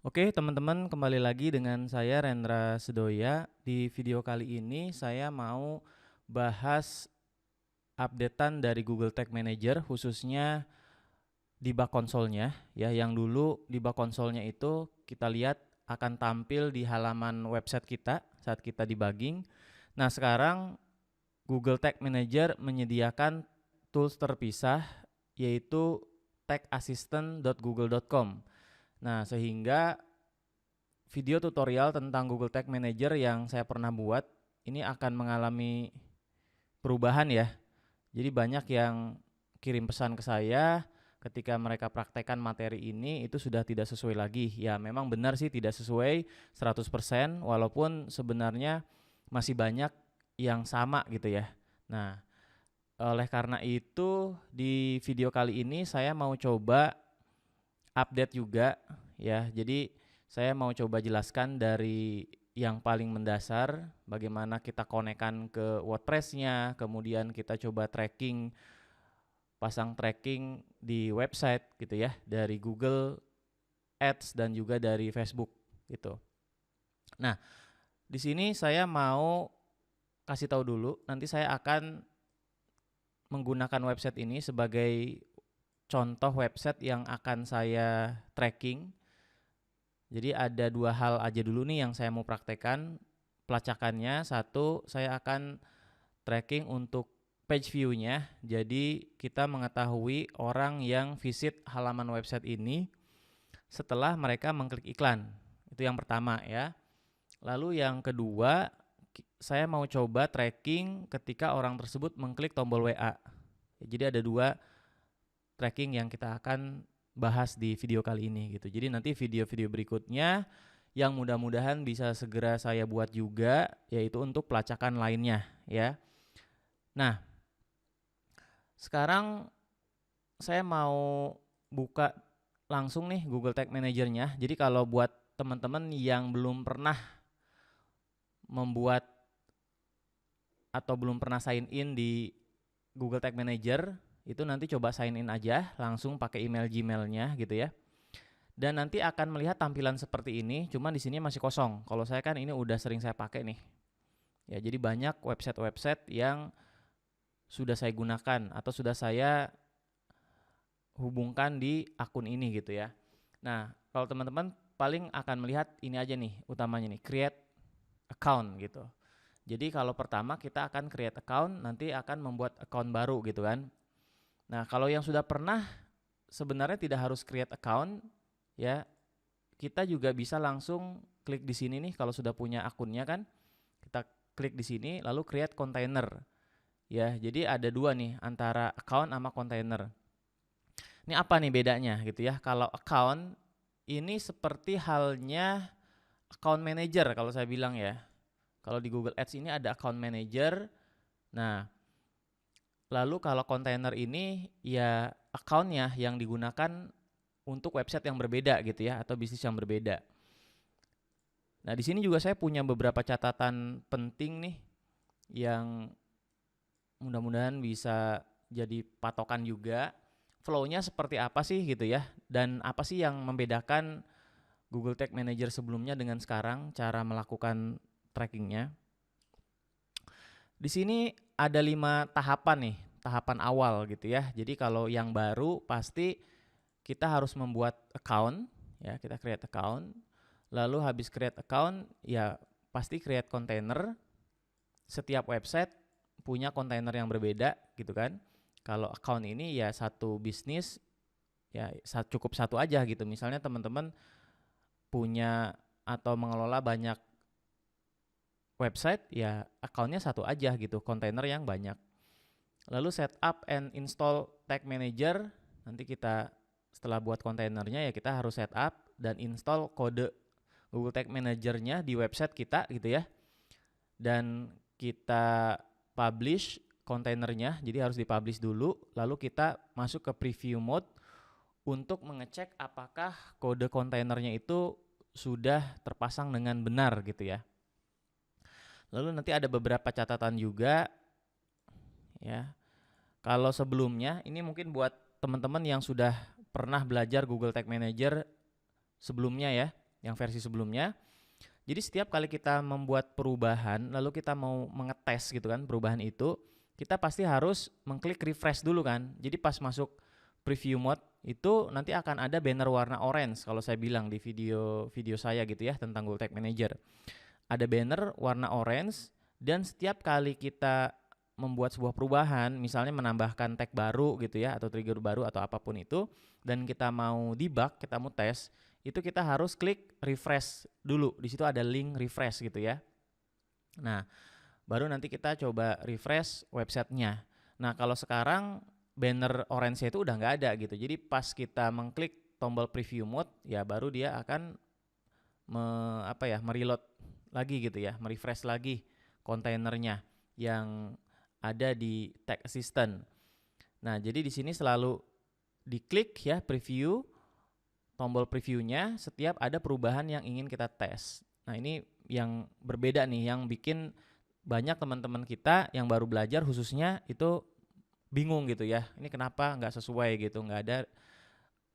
Oke, teman-teman, kembali lagi dengan saya Rendra Sedoya. Di video kali ini saya mau bahas updatean dari Google Tag Manager, khususnya di bug console-nya ya. Yang dulu di bug console-nya itu kita lihat akan tampil di halaman website kita saat kita debugging. Nah, sekarang Google Tag Manager menyediakan tools terpisah, yaitu tagassistant.google.com. Nah, sehingga video tutorial tentang Google Tag Manager yang saya pernah buat ini akan mengalami perubahan ya. Jadi banyak yang kirim pesan ke saya ketika mereka praktekkan materi ini itu sudah tidak sesuai lagi. Ya, memang benar sih tidak sesuai 100%, walaupun sebenarnya masih banyak yang sama gitu ya. Nah, oleh karena itu di video kali ini saya mau coba update juga ya. Jadi saya mau coba jelaskan dari yang paling mendasar bagaimana kita konekkan ke WordPress-nya, kemudian kita coba pasang tracking di website gitu ya, dari Google Ads dan juga dari Facebook gitu. Nah, di sini saya mau kasih tahu dulu, nanti saya akan menggunakan website ini sebagai contoh website yang akan saya tracking. Jadi ada dua hal aja dulu nih yang saya mau praktekkan pelacakannya. Satu, saya akan tracking untuk page view-nya. Jadi kita mengetahui orang yang visit halaman website ini setelah mereka mengklik iklan. Itu yang pertama ya. Lalu yang kedua, saya mau coba tracking ketika orang tersebut mengklik tombol WA. Jadi ada dua tracking yang kita akan bahas di video kali ini gitu. Jadi nanti video-video berikutnya yang mudah-mudahan bisa segera saya buat juga, yaitu untuk pelacakan lainnya ya. Nah, sekarang saya mau buka langsung nih Google Tag Manager-nya. Jadi kalau buat teman-teman yang belum pernah membuat atau belum pernah sign in di Google Tag Manager, itu nanti coba sign in aja langsung pakai email Gmail-nya gitu ya. Dan nanti akan melihat tampilan seperti ini, cuma di sini masih kosong. Kalau saya kan ini udah sering saya pakai nih. Ya, jadi banyak website-website yang sudah saya gunakan atau sudah saya hubungkan di akun ini gitu ya. Nah, kalau teman-teman paling akan melihat ini aja nih utamanya nih, create account gitu. Jadi kalau pertama kita akan create account, nanti akan membuat account baru gitu kan. Nah, kalau yang sudah pernah sebenarnya tidak harus create account ya. Kita juga bisa langsung klik di sini nih kalau sudah punya akunnya kan. Kita klik di sini lalu create container. Ya, jadi ada dua nih antara account sama container. Ini apa nih bedanya gitu ya? Kalau account ini seperti halnya account manager kalau saya bilang ya. Kalau di Google Ads ini ada account manager. Nah, lalu kalau container ini ya accountnya yang digunakan untuk website yang berbeda gitu ya, atau bisnis yang berbeda. Nah, di sini juga saya punya beberapa catatan penting nih yang mudah-mudahan bisa jadi patokan juga. Flow-nya seperti apa sih gitu ya, dan apa sih yang membedakan Google Tag Manager sebelumnya dengan sekarang cara melakukan trackingnya. Di sini ada 5 tahapan nih, tahapan awal gitu ya. Jadi kalau yang baru pasti kita harus membuat account ya, kita create account. Lalu habis create account ya pasti create container. Setiap website punya container yang berbeda gitu kan. Kalau account ini ya satu bisnis ya cukup satu aja gitu. Misalnya teman-teman punya atau mengelola banyak website ya accountnya satu aja gitu, container yang banyak. Lalu setup and install tag manager, nanti kita setelah buat kontainernya ya kita harus setup dan install kode Google Tag Manager-nya di website kita gitu ya. Dan kita publish kontainernya, jadi harus dipublish dulu, lalu kita masuk ke preview mode untuk mengecek apakah kode kontainernya itu sudah terpasang dengan benar gitu ya. Lalu nanti ada beberapa catatan juga ya. Kalau sebelumnya ini mungkin buat teman-teman yang sudah pernah belajar Google Tag Manager sebelumnya ya. yang versi sebelumnya. Jadi setiap kali kita membuat perubahan, lalu kita mau mengetes gitu kan perubahan itu, kita pasti harus mengklik refresh dulu kan. Jadi pas masuk preview mode itu nanti akan ada banner warna orange kalau saya bilang di video saya gitu ya tentang Google Tag Manager. Ada banner warna orange dan setiap kali kita membuat sebuah perubahan, misalnya menambahkan tag baru gitu ya atau trigger baru atau apapun itu, dan kita mau debug, kita mau tes, itu kita harus klik refresh dulu. Di situ ada link refresh gitu ya. Nah, baru nanti kita coba refresh websitenya. Nah, kalau sekarang banner orange itu udah nggak ada gitu. Jadi pas kita mengklik tombol preview mode, ya baru dia akan mereload lagi gitu ya, merefresh lagi kontainernya yang ada di Tag Assistant. Nah, jadi di sini selalu diklik ya preview, tombol previewnya setiap ada perubahan yang ingin kita tes. Nah, ini yang berbeda nih, yang bikin banyak teman-teman kita yang baru belajar khususnya itu bingung gitu ya. Ini kenapa nggak sesuai gitu, nggak ada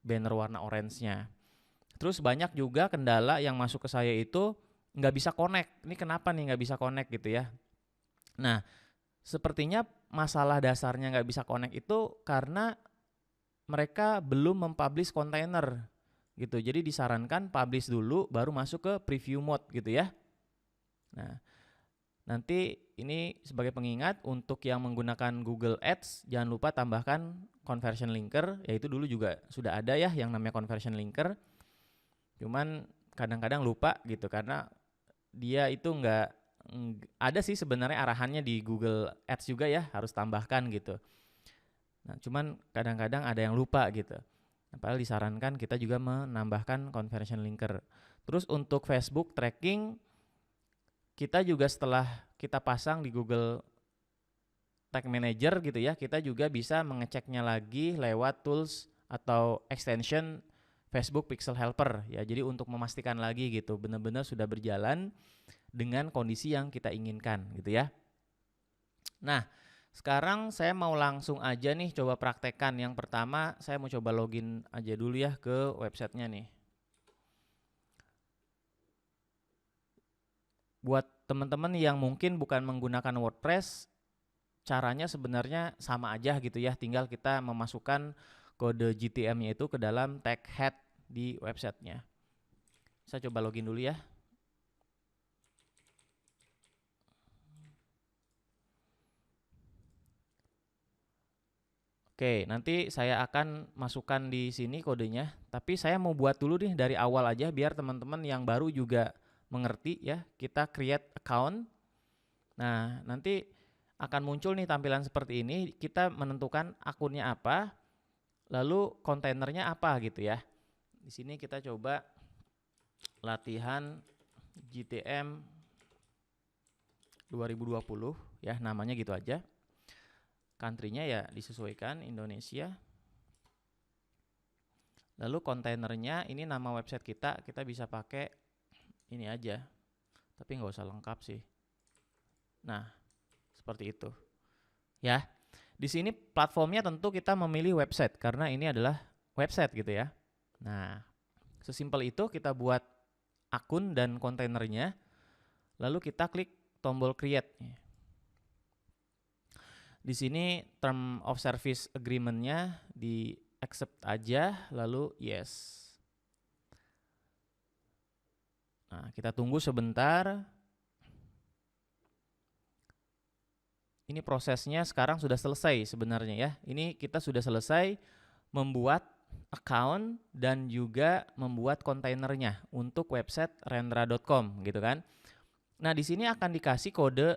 banner warna orange-nya. Terus banyak juga kendala yang masuk ke saya itu nggak bisa connect. Ini kenapa nih nggak bisa connect gitu ya. Nah, sepertinya masalah dasarnya nggak bisa connect itu karena mereka belum mempublish kontainer gitu. Jadi disarankan publish dulu baru masuk ke preview mode gitu ya. Nah, nanti ini sebagai pengingat untuk yang menggunakan Google Ads jangan lupa tambahkan conversion linker, yaitu dulu juga sudah ada ya yang namanya conversion linker. Cuman kadang-kadang lupa gitu karena dia itu nggak ada sih sebenarnya arahannya di Google Ads juga ya harus tambahkan gitu. Nah, cuman kadang-kadang ada yang lupa gitu. Padahal disarankan kita juga menambahkan conversion linker. Terus untuk Facebook tracking, kita juga setelah kita pasang di Google Tag Manager gitu ya, kita juga bisa mengeceknya lagi lewat tools atau extension Facebook Pixel Helper ya. Jadi untuk memastikan lagi gitu, benar-benar sudah berjalan dengan kondisi yang kita inginkan gitu ya. Nah, sekarang saya mau langsung aja nih coba praktekkan. Yang pertama saya mau coba login aja dulu ya ke websitenya nih. Buat teman-teman yang mungkin bukan menggunakan WordPress, caranya sebenarnya sama aja gitu ya. Tinggal kita memasukkan kode GTM-nya itu ke dalam tag head di websitenya. Saya coba login dulu ya. Oke, nanti saya akan masukkan di sini kodenya, tapi saya mau buat dulu nih dari awal aja biar teman-teman yang baru juga mengerti ya. Kita create account. Nah, nanti akan muncul nih tampilan seperti ini, kita menentukan akunnya apa, lalu kontainernya apa gitu ya. Di sini kita coba latihan GTM 2020 ya, namanya gitu aja. Country-nya ya disesuaikan Indonesia. Lalu kontainernya ini nama website kita bisa pakai ini aja. Tapi nggak usah lengkap sih. Nah, seperti itu. Ya. Di sini platformnya tentu kita memilih website karena ini adalah website gitu ya. Nah, sesimpel itu kita buat akun dan kontainernya. Lalu kita klik tombol create. Di sini term of service agreement-nya di accept aja, lalu yes. Nah, kita tunggu sebentar. Ini prosesnya sekarang sudah selesai sebenarnya ya. Ini kita sudah selesai membuat account dan juga membuat kontainernya untuk website rendra.com gitu kan. Nah, di sini akan dikasih kode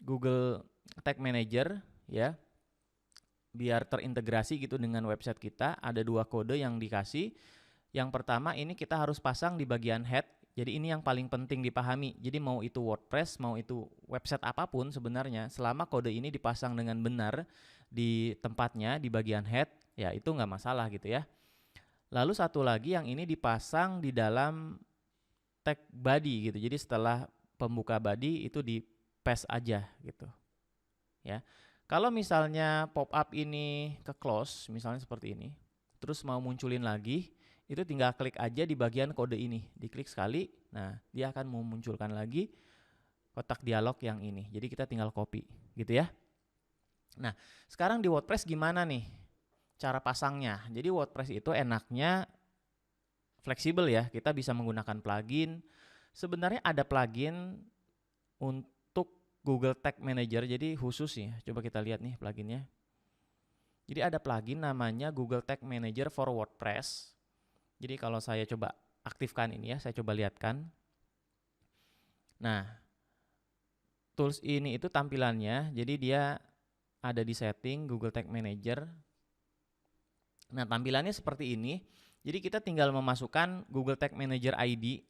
Google Tag Manager ya, biar terintegrasi gitu dengan website kita. Ada 2 kode yang dikasih. Yang pertama ini kita harus pasang di bagian head. Jadi ini yang paling penting dipahami. Jadi mau itu WordPress, mau itu website apapun sebenarnya, selama kode ini dipasang dengan benar di tempatnya di bagian head, ya itu nggak masalah gitu ya. Lalu satu lagi yang ini dipasang di dalam tag body gitu. Jadi setelah pembuka body itu di paste aja gitu. Ya. Kalau misalnya pop up ini ke close, misalnya seperti ini, terus mau munculin lagi, itu tinggal klik aja di bagian kode ini, diklik sekali, nah dia akan memunculkan lagi kotak dialog yang ini. Jadi kita tinggal copy, gitu ya. Nah, sekarang di WordPress gimana nih cara pasangnya? Jadi WordPress itu enaknya fleksibel ya, kita bisa menggunakan plugin. Sebenarnya ada plugin untuk Google Tag Manager, jadi khusus ya. Coba kita lihat nih pluginnya. Jadi ada plugin namanya Google Tag Manager for WordPress. Jadi kalau saya coba aktifkan ini ya, saya coba lihatkan. Nah, tools ini itu tampilannya, jadi dia ada di setting Google Tag Manager. Nah, tampilannya seperti ini. Jadi kita tinggal memasukkan Google Tag Manager ID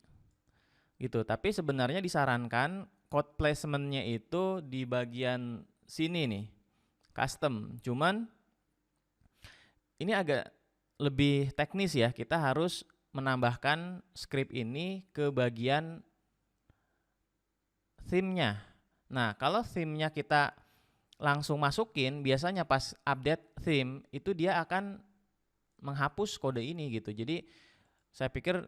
gitu. Tapi sebenarnya disarankan code placement-nya itu di bagian sini nih, custom. Cuman ini agak lebih teknis ya, kita harus menambahkan script ini ke bagian theme-nya. Nah, kalau theme-nya kita langsung masukin, biasanya pas update theme itu dia akan menghapus kode ini gitu. Jadi saya pikir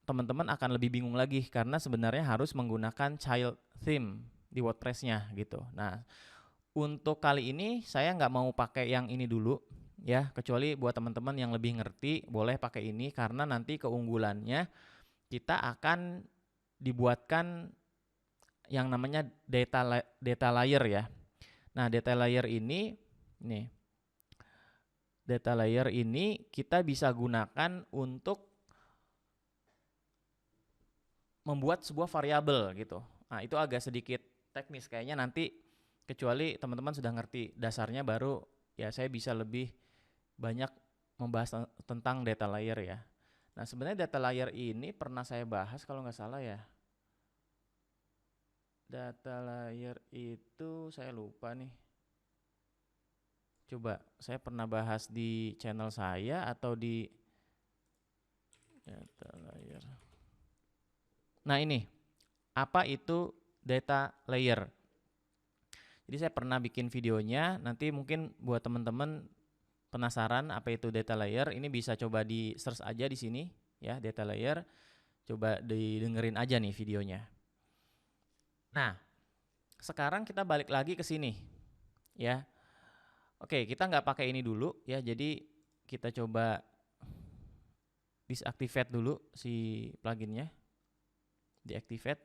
teman-teman akan lebih bingung lagi karena sebenarnya harus menggunakan child theme di WordPress-nya gitu. Nah, untuk kali ini saya nggak mau pakai yang ini dulu ya, kecuali buat teman-teman yang lebih ngerti boleh pakai ini karena nanti keunggulannya kita akan dibuatkan yang namanya data layer ya. Nah, data layer ini nih. Data layer ini kita bisa gunakan untuk membuat sebuah variabel gitu. Nah, itu agak sedikit teknis kayaknya, nanti kecuali teman-teman sudah ngerti dasarnya baru ya saya bisa lebih banyak membahas tentang data layer ya. Nah, sebenarnya data layer ini pernah saya bahas kalau nggak salah ya. Data layer itu saya lupa nih. Coba saya pernah bahas di channel saya atau di data layer. Nah, ini apa itu data layer? Jadi saya pernah bikin videonya, nanti mungkin buat teman-teman penasaran apa itu data layer, ini bisa coba di search aja di sini ya, data layer. Coba didengerin aja nih videonya. Nah, sekarang kita balik lagi ke sini ya. Oke, kita nggak pakai ini dulu ya, jadi kita coba disactivate dulu si pluginnya, deactivate.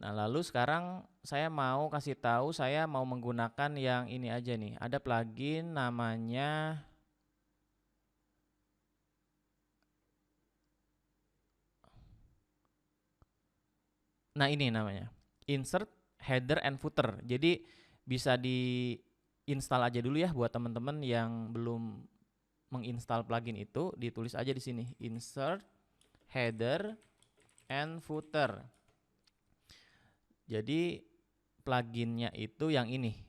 Nah, lalu sekarang saya mau kasih tahu saya mau menggunakan yang ini aja nih. Ada plugin namanya ini namanya insert header and footer. Jadi bisa diinstal aja dulu ya buat teman-teman yang belum menginstal plugin itu, ditulis aja di sini insert header and footer. Jadi pluginnya itu yang ini.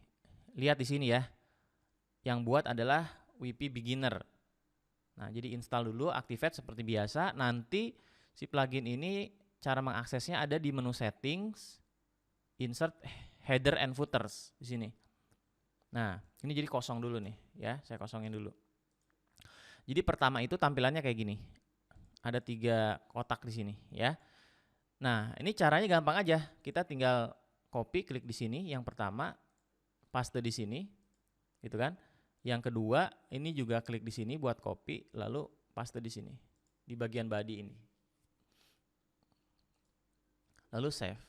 Lihat di sini ya. Yang buat adalah WP Beginner. Nah, jadi install dulu, activate seperti biasa. Nanti si plugin ini cara mengaksesnya ada di menu settings, insert header and footers di sini. Nah, ini jadi kosong dulu nih ya, saya kosongin dulu. Jadi pertama itu tampilannya kayak gini. Ada 3 kotak di sini ya. Nah, ini caranya gampang aja. Kita tinggal copy, klik di sini yang pertama, paste di sini. Gitu kan? Yang kedua, ini juga klik di sini buat copy, lalu paste di sini di bagian body ini. Lalu save.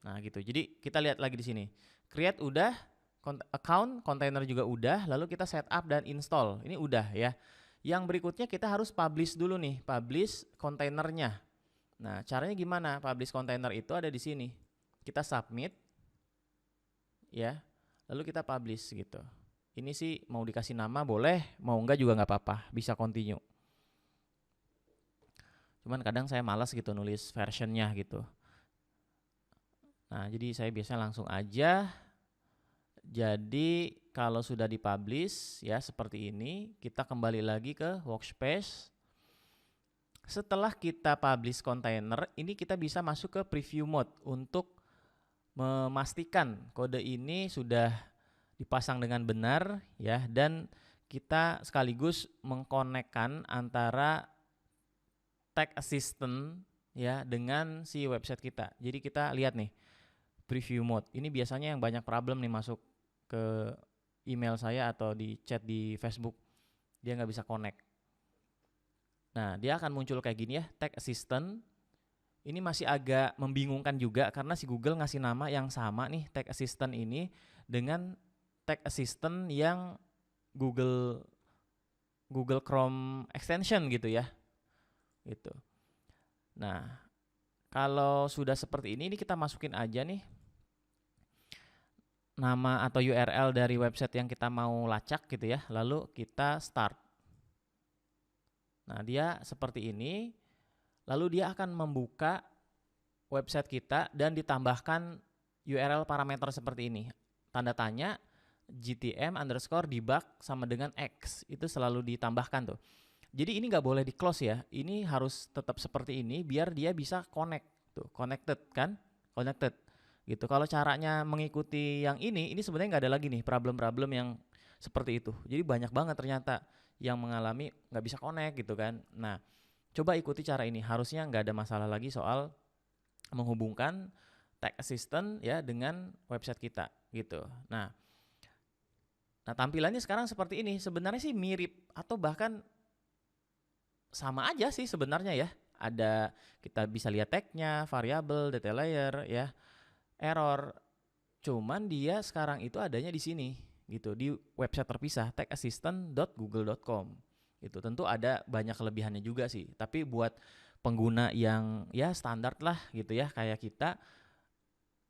Nah, gitu. Jadi kita lihat lagi di sini. Create udah, account, container juga udah, lalu kita setup dan install. Ini udah ya. Yang berikutnya kita harus publish dulu nih, publish kontainernya. Nah, caranya gimana? Publish kontainer itu ada di sini. Kita submit, ya, lalu kita publish gitu. Ini sih mau dikasih nama boleh, mau enggak juga nggak apa-apa, bisa continue. Cuman kadang saya malas gitu nulis versionnya gitu. Nah, jadi saya biasanya langsung aja. Jadi kalau sudah dipublish ya seperti ini, kita kembali lagi ke workspace. Setelah kita publish container, ini kita bisa masuk ke preview mode untuk memastikan kode ini sudah dipasang dengan benar ya, dan kita sekaligus mengkonekkan antara tag assistant ya dengan si website kita. Jadi kita lihat nih preview mode. Ini biasanya yang banyak problem nih masuk ke email saya atau di chat di Facebook. Dia nggak bisa connect. Nah, dia akan muncul kayak gini ya, tag assistant. Ini masih agak membingungkan juga karena si Google ngasih nama yang sama nih, tag assistant ini dengan tag assistant yang Google Chrome extension gitu ya. Gitu. Nah, kalau sudah seperti ini kita masukin aja nih nama atau URL dari website yang kita mau lacak gitu ya. Lalu kita start. Nah, dia seperti ini. Lalu dia akan membuka website kita dan ditambahkan URL parameter seperti ini. Tanda tanya GTM_debug sama dengan X. Itu selalu ditambahkan tuh. Jadi ini nggak boleh di close ya. Ini harus tetap seperti ini biar dia bisa connect. Tuh, connected kan? Connected. Gitu. Kalau caranya mengikuti yang ini sebenarnya nggak ada lagi nih problem-problem yang seperti itu. Jadi banyak banget ternyata yang mengalami nggak bisa connect gitu kan. Nah, coba ikuti cara ini, harusnya nggak ada masalah lagi soal menghubungkan tag assistant ya dengan website kita gitu. Nah, tampilannya sekarang seperti ini. Sebenarnya sih mirip atau bahkan sama aja sih sebenarnya ya. Ada kita bisa lihat tagnya, variabel, detail layer ya, error. Cuman dia sekarang itu adanya di sini gitu, di website terpisah tagassistant.google.com. Itu tentu ada banyak kelebihannya juga sih, tapi buat pengguna yang ya standar lah gitu ya kayak kita,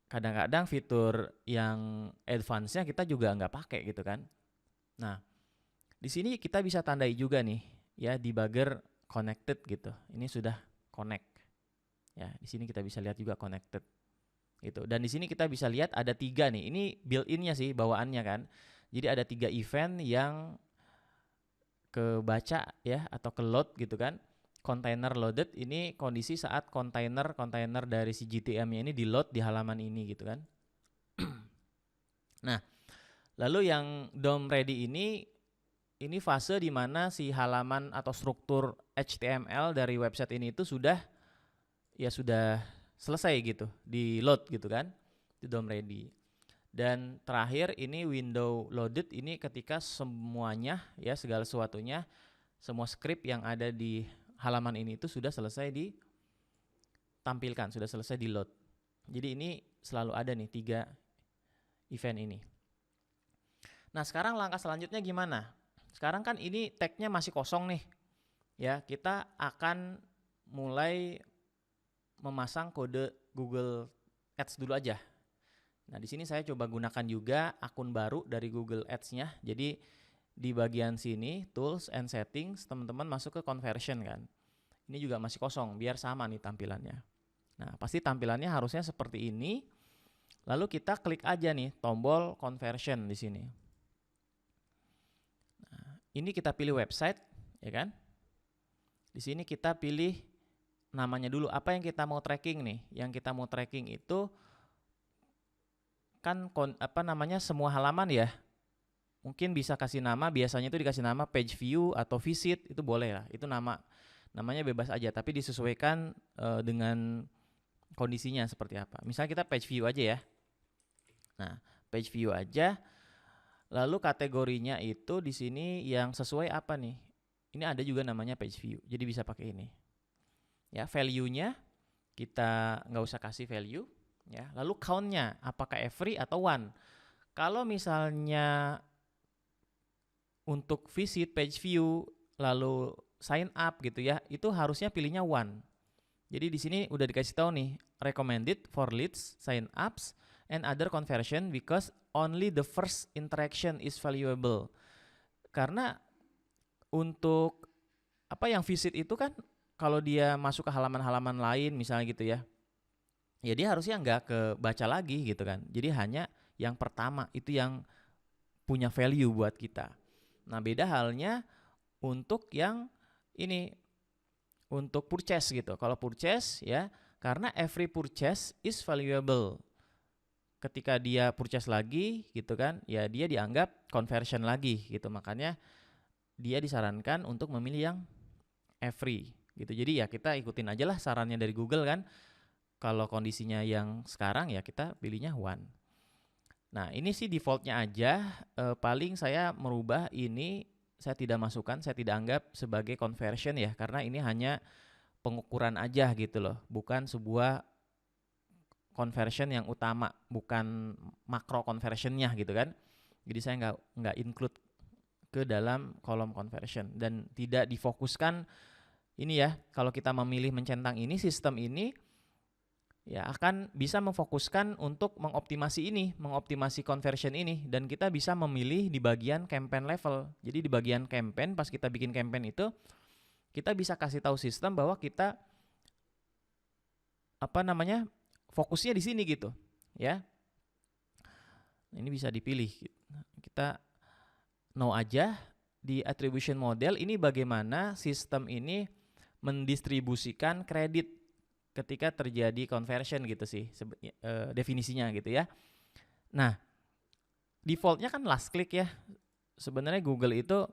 kadang-kadang fitur yang advance-nya kita juga nggak pakai gitu kan. Nah, di sini kita bisa tandai juga nih ya debugger connected gitu. Ini sudah connect ya. Di sini kita bisa lihat juga connected gitu. Dan di sini kita bisa lihat ada 3 nih. Ini built-in-nya sih bawaannya kan. Jadi ada 3 event yang kebaca ya atau ke load gitu kan. Container loaded ini kondisi saat kontainer dari si GTM-nya ini di load di halaman ini gitu kan. Nah, lalu yang DOM ready ini fase di mana si halaman atau struktur HTML dari website ini itu sudah selesai gitu, di load gitu kan, di DOM ready. Dan terakhir ini window loaded ini ketika semuanya ya segala sesuatunya, semua script yang ada di halaman ini itu sudah selesai ditampilkan, sudah selesai di load. Jadi ini selalu ada nih 3 event ini. Nah, sekarang langkah selanjutnya gimana? Sekarang kan ini tag-nya masih kosong nih. Ya, kita akan mulai memasang kode Google Ads dulu aja. Nah, di sini saya coba gunakan juga akun baru dari Google Ads-nya. Jadi di bagian sini Tools and Settings, teman-teman masuk ke Conversion kan. Ini juga masih kosong, biar sama nih tampilannya. Nah, pasti tampilannya harusnya seperti ini. Lalu kita klik aja nih tombol Conversion di sini. Nah, ini kita pilih website, ya kan? Di sini kita pilih namanya dulu, apa yang kita mau tracking nih. Yang kita mau tracking itu kan semua halaman ya. Mungkin bisa kasih nama, biasanya itu dikasih nama page view atau visit, itu boleh lah. Itu namanya bebas aja, tapi disesuaikan dengan kondisinya seperti apa. Misalnya kita page view aja ya. Nah, page view aja. Lalu kategorinya itu di sini yang sesuai apa nih? Ini ada juga namanya page view. Jadi bisa pakai ini. Ya, value-nya kita nggak usah kasih value ya. Lalu count-nya apakah every atau one? Kalau misalnya untuk visit page view lalu sign up gitu ya, itu harusnya pilihnya one. Jadi di sini udah dikasih tahu nih, recommended for leads, sign ups and other conversion because only the first interaction is valuable. Karena untuk yang visit itu kan kalau dia masuk ke halaman-halaman lain misalnya gitu ya, ya dia harusnya nggak kebaca lagi gitu kan. Jadi hanya yang pertama itu yang punya value buat kita. Nah, beda halnya untuk yang ini, untuk purchase gitu. Kalau purchase ya, karena every purchase is valuable. Ketika dia purchase lagi gitu kan, ya dia dianggap conversion lagi gitu. Makanya dia disarankan untuk memilih yang every gitu. Jadi ya kita ikutin aja lah sarannya dari Google kan. Kalau kondisinya yang sekarang ya kita pilihnya one. Nah ini sih defaultnya aja. Paling saya merubah ini, saya tidak masukkan, saya tidak anggap sebagai conversion ya, karena ini hanya pengukuran aja gitu loh, bukan sebuah conversion yang utama, bukan makro conversionnya gitu kan. Jadi saya nggak include ke dalam kolom conversion dan tidak difokuskan ini ya. Kalau kita memilih mencentang ini, sistem ini ya akan bisa memfokuskan untuk mengoptimasi conversion ini, dan kita bisa memilih di bagian campaign level. Jadi di bagian campaign, pas kita bikin campaign itu kita bisa kasih tahu sistem bahwa kita fokusnya di sini gitu ya. Ini bisa dipilih. Kita no aja di attribution model. Ini bagaimana sistem ini mendistribusikan kredit ketika terjadi conversion gitu sih definisinya gitu ya. Nah, defaultnya kan last click ya. Sebenarnya Google itu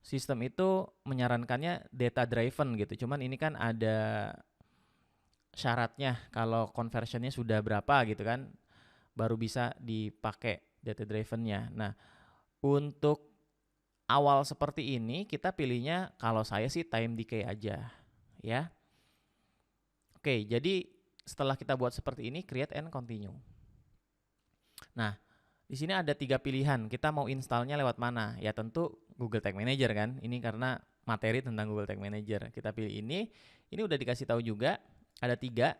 sistem itu menyarankannya data driven gitu. Cuman ini kan ada syaratnya, kalau conversionnya sudah berapa gitu kan baru bisa dipakai data drivennya. Nah, untuk awal seperti ini kita pilihnya, kalau saya sih time decay aja ya. Oke, jadi setelah kita buat seperti ini, create and continue. Nah, di sini ada 3 pilihan, kita mau installnya lewat mana? Ya tentu Google Tag Manager kan, ini karena materi tentang Google Tag Manager. Kita pilih ini udah dikasih tahu juga, ada 3.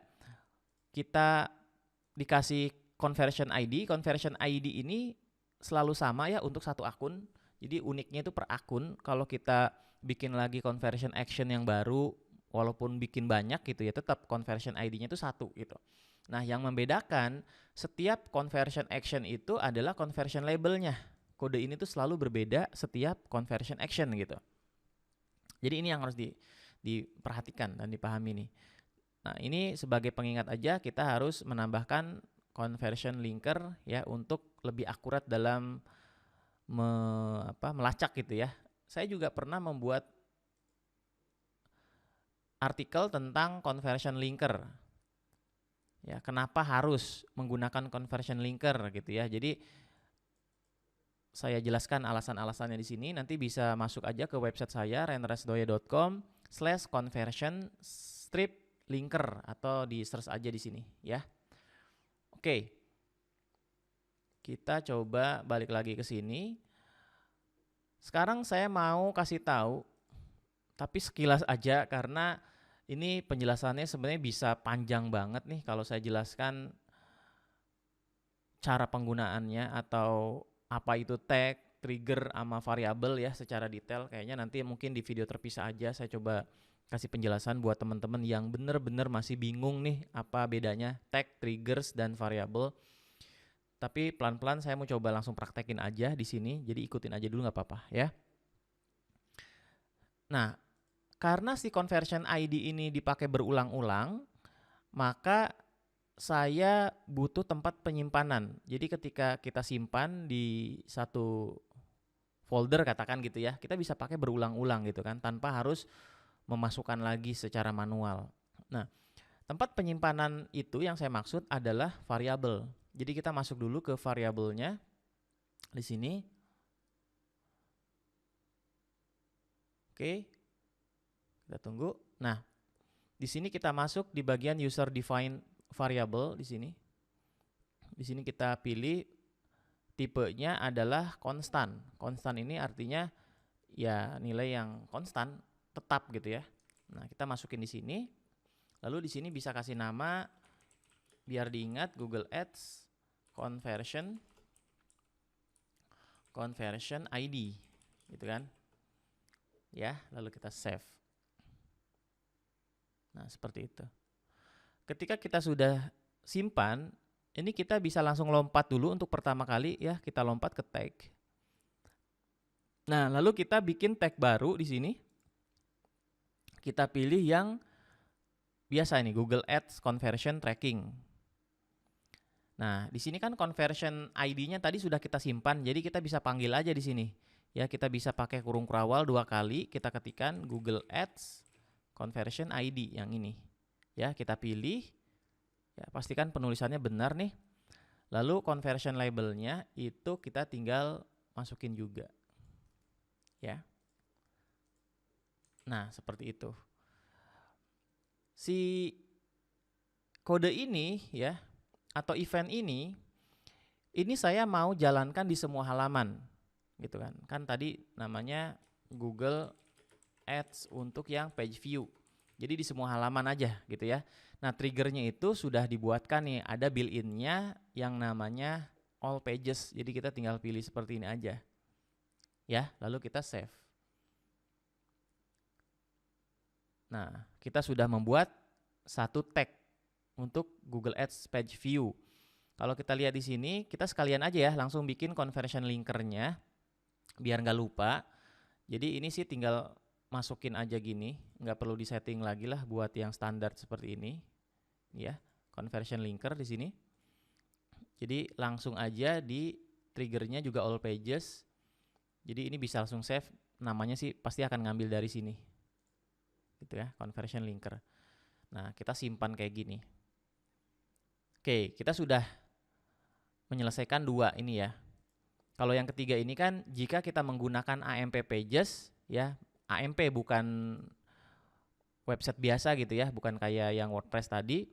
Kita dikasih conversion ID. Conversion ID ini selalu sama ya untuk satu akun. Jadi uniknya itu per akun. Kalau kita bikin lagi conversion action yang baru, walaupun bikin banyak gitu ya, tetap conversion ID-nya itu 1 gitu. Nah, yang membedakan setiap conversion action itu adalah conversion labelnya. Kode ini tuh selalu berbeda setiap conversion action gitu. Jadi ini yang harus diperhatikan dan dipahami nih. Nah, ini sebagai pengingat aja, kita harus menambahkan conversion linker ya untuk lebih akurat dalam melacak gitu ya. Saya juga pernah membuat artikel tentang conversion linker. Ya, kenapa harus menggunakan conversion linker gitu ya. Jadi saya jelaskan alasan-alasannya di sini. Nanti bisa masuk aja ke website saya renresdoya.com/conversion strip linker, atau di search aja di sini ya. Oke. Kita coba balik lagi ke sini. Sekarang saya mau kasih tahu, tapi sekilas aja karena ini penjelasannya sebenarnya bisa panjang banget nih kalau saya jelaskan cara penggunaannya atau apa itu tag, trigger sama variabel ya secara detail. Kayaknya nanti mungkin di video terpisah aja saya coba kasih penjelasan buat teman-teman yang bener-bener masih bingung nih apa bedanya tag, triggers, dan variabel. Tapi pelan-pelan saya mau coba langsung praktekin aja di sini. Jadi ikutin aja dulu nggak apa-apa ya. Nah, karena si conversion ID ini dipakai berulang-ulang, maka saya butuh tempat penyimpanan. Jadi ketika kita simpan di satu folder katakan gitu ya, kita bisa pakai berulang-ulang gitu kan, tanpa harus memasukkan lagi secara manual. Nah, tempat penyimpanan itu yang saya maksud adalah variabel. Jadi kita masuk dulu ke variabelnya di sini. Oke. Kita tunggu. Nah, di sini kita masuk di bagian user defined variable di sini. Di sini kita pilih tipenya adalah konstan. Konstan ini artinya ya nilai yang konstan, tetap gitu ya. Nah, kita masukin di sini. Lalu di sini bisa kasih nama biar diingat, Google Ads conversion ID gitu kan. Ya, lalu kita save. Nah, seperti itu. Ketika kita sudah simpan, ini kita bisa langsung lompat dulu untuk pertama kali ya, kita lompat ke tag. Nah, lalu kita bikin tag baru di sini. Kita pilih yang biasa ini, Google Ads Conversion Tracking. Nah, di sini kan conversion ID-nya tadi sudah kita simpan, jadi kita bisa panggil aja di sini. Ya, kita bisa pakai kurung kerawal 2 kali, kita ketikkan Google Ads Conversion ID yang ini. Ya, kita pilih. Ya, pastikan penulisannya benar nih. Lalu conversion labelnya itu kita tinggal masukin juga. Ya. Nah, seperti itu. Si kode ini ya atau event ini saya mau jalankan di semua halaman gitu kan. Kan tadi namanya Google Ads untuk yang page view. Jadi di semua halaman aja gitu ya. Nah, triggernya itu sudah dibuatkan nih, ada built-in-nya yang namanya all pages. Jadi kita tinggal pilih seperti ini aja. Ya, lalu kita save. Nah, kita sudah membuat satu tag untuk Google Ads page view. Kalau kita lihat di sini, kita sekalian aja ya langsung bikin conversion linkernya biar nggak lupa. Jadi ini sih tinggal masukin aja gini, nggak perlu disetting lagi lah buat yang standar seperti ini. Ya, conversion linker di sini. Jadi langsung aja di triggernya juga all pages. Jadi ini bisa langsung save. Namanya sih pasti akan ngambil dari sini. Gitu ya, conversion linker. Nah, kita simpan kayak gini. Oke, kita sudah menyelesaikan 2 ini ya. Kalau yang ketiga ini kan jika kita menggunakan AMP pages ya, AMP bukan website biasa gitu ya, bukan kayak yang WordPress tadi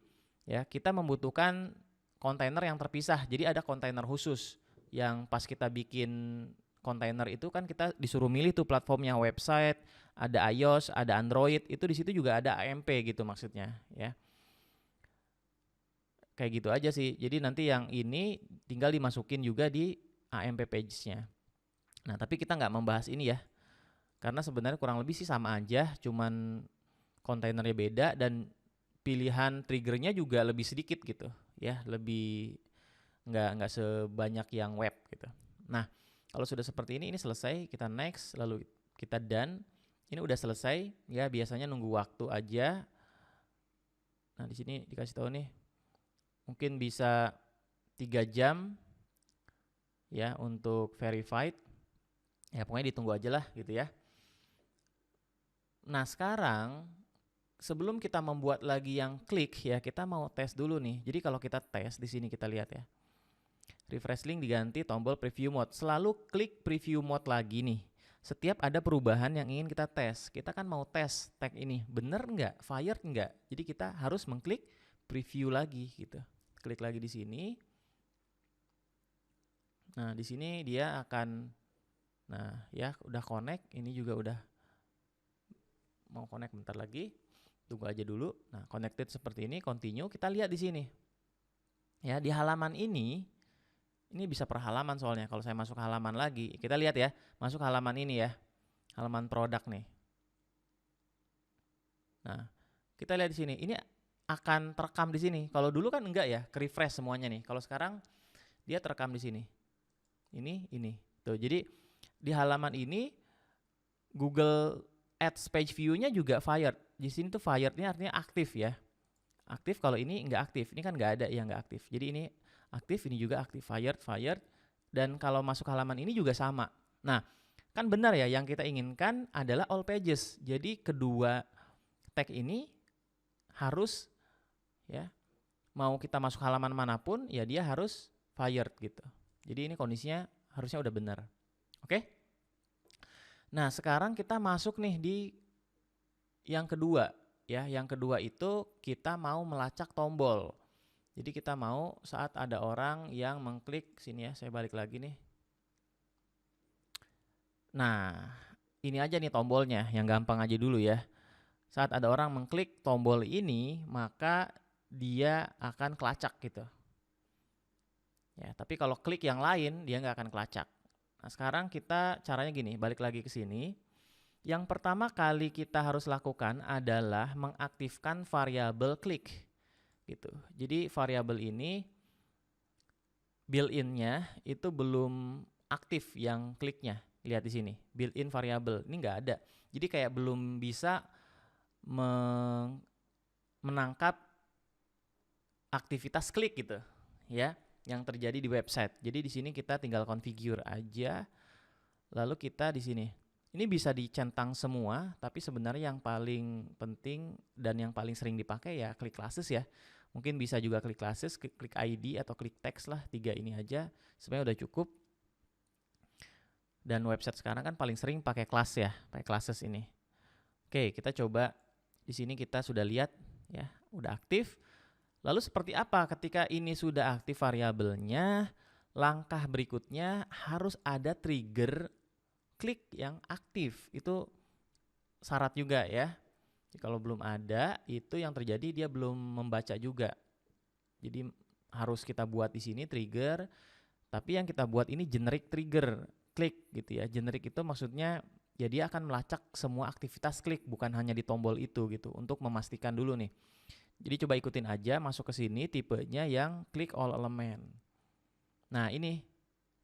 ya, kita membutuhkan kontainer yang terpisah. Jadi ada kontainer khusus yang pas kita bikin kontainer itu kan kita disuruh milih tuh platformnya, website, ada iOS, ada Android, itu di situ juga ada AMP gitu maksudnya ya. Kayak gitu aja sih. Jadi nanti yang ini tinggal dimasukin juga di AMP pages-nya. Nah, tapi kita nggak membahas ini ya. Karena sebenarnya kurang lebih sih sama aja, cuman kontainernya beda dan pilihan triggernya juga lebih sedikit gitu ya, lebih nggak sebanyak yang web gitu. Nah, kalau sudah seperti ini selesai, kita next, lalu kita done. Ini udah selesai ya, biasanya nunggu waktu aja. Nah, di sini dikasih tahu nih, mungkin bisa 3 jam ya untuk verified. Ya pokoknya ditunggu aja lah gitu ya. Nah, sekarang sebelum kita membuat lagi yang klik ya, kita mau tes dulu nih. Jadi kalau kita tes di sini kita lihat ya. Refresh link diganti tombol preview mode. Selalu klik preview mode lagi nih. Setiap ada perubahan yang ingin kita tes. Kita kan mau tes tag ini bener nggak, fired nggak. Jadi kita harus mengklik preview lagi gitu. Klik lagi di sini. Nah, di sini dia akan, nah ya udah connect. Ini juga udah mau connect bentar lagi. Tunggu aja dulu. Nah, connected seperti ini, continue. Kita lihat di sini. Ya, di halaman ini bisa per halaman soalnya. Kalau saya masuk halaman lagi, kita lihat ya, masuk halaman ini ya. Halaman produk nih. Nah, kita lihat di sini. Ini akan terekam di sini. Kalau dulu kan enggak ya, ke-refresh semuanya nih. Kalau sekarang dia terekam di sini. Ini. Tuh, jadi di halaman ini Google Ads page view-nya juga fired. Di sini tuh fired-nya artinya aktif ya. Aktif, kalau ini enggak aktif. Ini kan enggak ada yang enggak aktif. Jadi ini aktif, ini juga aktif, fired. Dan kalau masuk halaman ini juga sama. Nah, kan benar ya, yang kita inginkan adalah all pages. Jadi kedua tag ini harus ya, mau kita masuk halaman manapun ya dia harus fired gitu. Jadi ini kondisinya harusnya udah benar. Oke? Nah, sekarang kita masuk nih di yang kedua ya. Yang kedua itu kita mau melacak tombol. Jadi kita mau saat ada orang yang mengklik sini ya, saya balik lagi nih. Nah, ini aja nih tombolnya, yang gampang aja dulu ya. Saat ada orang mengklik tombol ini, maka dia akan kelacak gitu. Ya, tapi kalau klik yang lain, dia nggak akan kelacak. Nah, sekarang kita caranya gini, balik lagi ke sini. Yang pertama kali kita harus lakukan adalah mengaktifkan variabel klik. Gitu. Jadi variabel ini built-in-nya itu belum aktif yang kliknya. Lihat di sini, built-in variabel ini nggak ada. Jadi kayak belum bisa menangkap aktivitas klik gitu, ya, yang terjadi di website. Jadi di sini kita tinggal configure aja. Lalu kita di sini. Ini bisa dicentang semua, tapi sebenarnya yang paling penting dan yang paling sering dipakai ya klik classes ya. Mungkin bisa juga klik classes, klik ID atau klik text lah, 3 ini aja sebenarnya udah cukup. Dan website sekarang kan paling sering pakai class ya, pakai classes ini. Oke, kita coba di sini kita sudah lihat ya, udah aktif. Lalu seperti apa ketika ini sudah aktif variabelnya? Langkah berikutnya harus ada trigger klik yang aktif. Itu syarat juga ya. Jadi kalau belum ada, itu yang terjadi dia belum membaca juga. Jadi harus kita buat di sini trigger, tapi yang kita buat ini generic trigger klik gitu ya. Generic itu maksudnya ya dia akan melacak semua aktivitas klik, bukan hanya di tombol itu gitu, untuk memastikan dulu nih. Jadi coba ikutin aja, masuk ke sini tipenya yang click all element. Nah, ini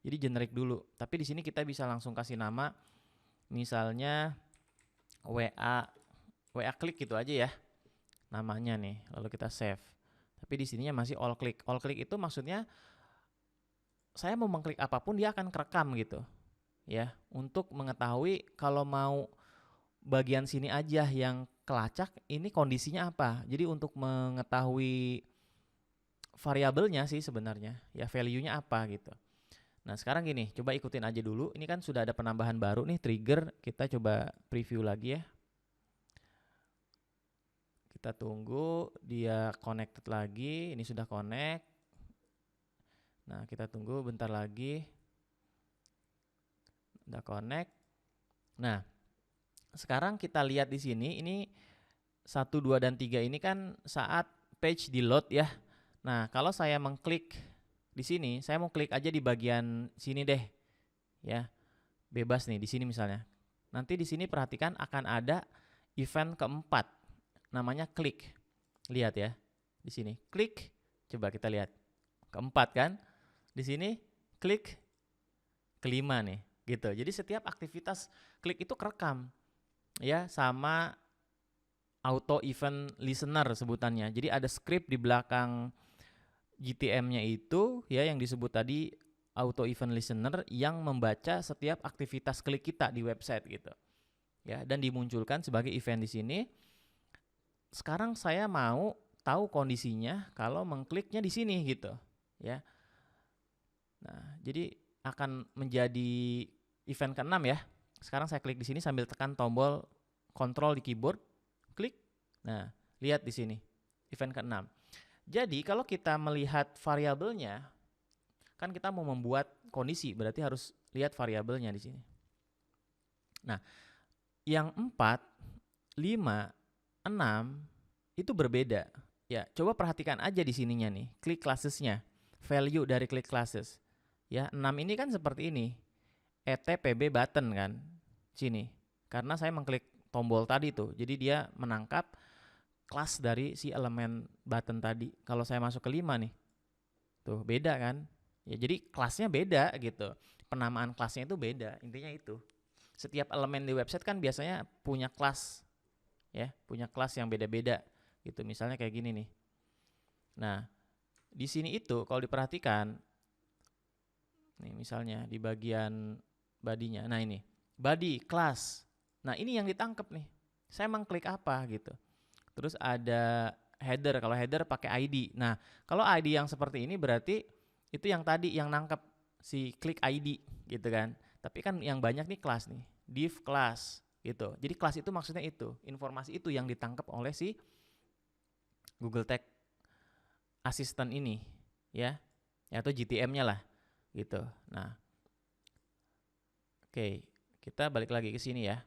jadi generic dulu, tapi di sini kita bisa langsung kasih nama, misalnya WA klik gitu aja ya namanya nih, lalu kita save. Tapi di sininya masih all click. All click itu maksudnya saya mau mengklik apapun dia akan kerekam gitu ya, untuk mengetahui kalau mau bagian sini aja yang kelacak ini kondisinya apa. Jadi untuk mengetahui variabelnya sih sebenarnya ya, value-nya apa gitu. Nah sekarang gini, coba ikutin aja dulu. Ini kan sudah ada penambahan baru nih, trigger. Kita coba preview lagi ya. Kita tunggu dia connected lagi. Ini sudah connect. Nah kita tunggu bentar lagi. Udah connect. Nah sekarang kita lihat di sini. Ini 1, 2, dan 3 ini kan saat page di load ya. Nah kalau saya mengklik di sini, saya mau klik aja di bagian sini deh, ya, bebas nih di sini misalnya. Nanti di sini perhatikan akan ada event keempat, namanya klik. Lihat ya, di sini klik. Coba kita lihat, keempat kan? Di sini klik kelima nih, gitu. Jadi setiap aktivitas klik itu kerekam, ya, sama auto event listener sebutannya. Jadi ada script di belakang GTM-nya itu ya yang disebut tadi auto event listener yang membaca setiap aktivitas klik kita di website gitu. Ya, dan dimunculkan sebagai event di sini. Sekarang saya mau tahu kondisinya kalau mengkliknya di sini gitu, ya. Nah, jadi akan menjadi event ke-6 ya. Sekarang saya klik di sini sambil tekan tombol kontrol di keyboard, klik. Nah, lihat di sini event ke-6. Jadi kalau kita melihat variabelnya, kan kita mau membuat kondisi, berarti harus lihat variabelnya di sini. Nah, yang 4, 5, 6 itu berbeda. Ya, coba perhatikan aja di sininya nih, klik classesnya, value dari klik classes. Ya, 6 ini kan seperti ini, etpb button kan, sini. Karena saya mengklik tombol tadi tuh, jadi dia menangkap kelas dari si elemen button tadi. Kalau saya masuk ke 5 nih, tuh beda kan? Ya jadi kelasnya beda gitu. Penamaan kelasnya itu beda. Intinya itu. Setiap elemen di website kan biasanya punya kelas, ya, punya kelas yang beda-beda gitu. Misalnya kayak gini nih. Nah, di sini itu kalau diperhatikan, nih misalnya di bagian body-nya. Nah ini, body, kelas. Nah ini yang ditangkap nih. Saya mengklik apa gitu. Terus ada header, kalau header pakai ID. Nah, kalau ID yang seperti ini berarti itu yang tadi yang nangkep si klik ID gitu kan. Tapi kan yang banyak nih kelas nih, div class gitu. Jadi kelas itu maksudnya itu, informasi itu yang ditangkap oleh si Google Tag Assistant ini ya atau GTM-nya lah gitu. Nah, oke, kita balik lagi ke sini ya.